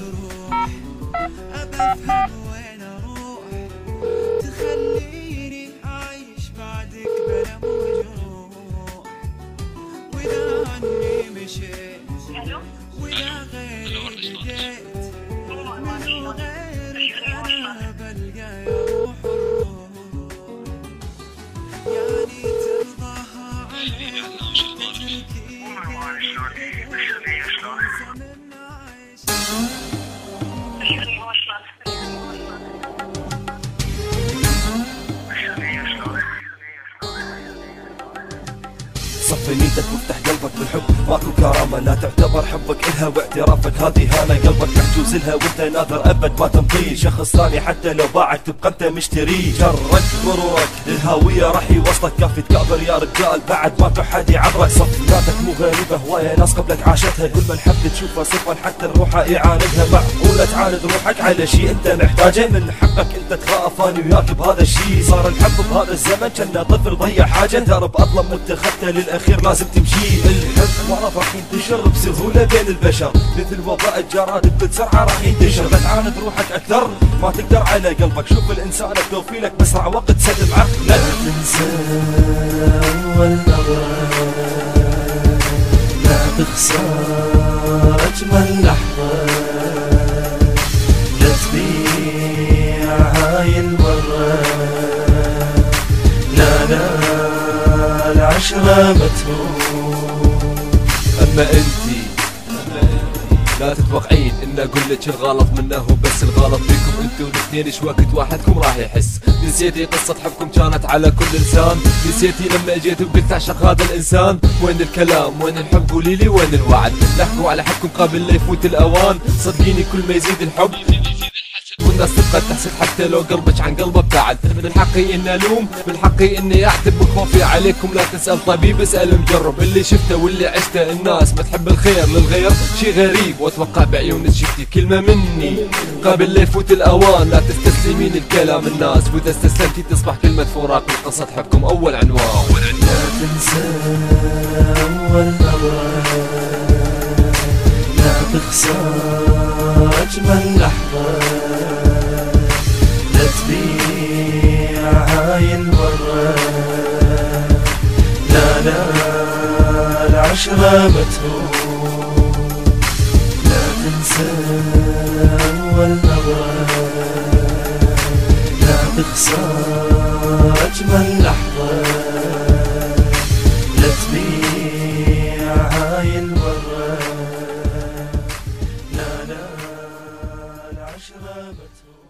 جروح، أبى أفهم وين أروح، تخليني عايش بعدك بلا مجروح. وإذا عني مشيت وإلى غيري لقيت، من غيرك أنا بلقى يا روح الروح. يعني ترضاها عليك تتركي صفي نيتك وافتح قلبك بالحب، ماكو كرامة لا تعتبر حبك إلها واعترافك هذه هانة، قلبك محجوز لها وانت ناظر أبد ما تمضي، شخص ثاني حتى لو باعك تبقى انت مشتري، جرك مرورك للهاوية راح يوصلك، كافي تكابر يا رجال بعد ما حد يعبرك، صفناتك مو غريبة هواية ناس قبلك عاشتها، كل من حب تشوفه صفا حتى الروحة يعاندها، معقولة تعاند روحك على شي انت محتاجه، من حقك انت تخاف اني وياك بهذا الشي، صار الحب بهذا الزمن كنا طفل ضيع حاجة، درب اظلم واتخذته للاخير لازم تمشي، الحب ورا راح ينتشر بسهولة بين البشر، مثل وباء الجراد بكل سرعة راح ينتشر، لا تعاند روحك اكثر ما تقدر على قلبك، شوف الانسان بتوفيلك باسرع وقت سد بعقلك، لا تنسى اول نظرة، لا تخسر اجمل لحظة، لا تبيع هاي المرة، لا العشرة متروك. اما انتي لا تتوقعين ان اقول لك الغلط منه هو بس الغلط بيكم انتو الاثنين، ايش وقت واحدكم راح يحس، نسيتي قصة حبكم كانت على كل لسان، نسيتي لما اجيت وقلت اعشق هذا الانسان، وين الكلام وين الحب قوليلي وين الوعد، لاحقوا على حبكم قبل لا يفوت الاوان، صدقيني كل ما يزيد الحب والناس تبقى تحسد حتى لو قلبك عن قلبه ابتعد، من حقي اني الوم، من حقي اني اعتب بخوفي عليكم، لا تسأل طبيب اسأل مجرب، اللي شفته واللي عشته الناس ما تحب الخير للغير شي غريب، واتوقع بعيونك شفتي كلمة مني قبل لا يفوت الاوان، لا تستسلمين الكلام الناس، واذا استسلمتي تصبح كلمة فراق قصة حبكم اول عنوان. لا تنسى اول نظرة، لا تخسر اجمل لحظة، لا تبيع هاي المرة، لا العشرة متروك. لا تنسى اول نظرة، لا تخسر اجمل لحظة، لا تبيع هاي المرة، لا العشرة متروك.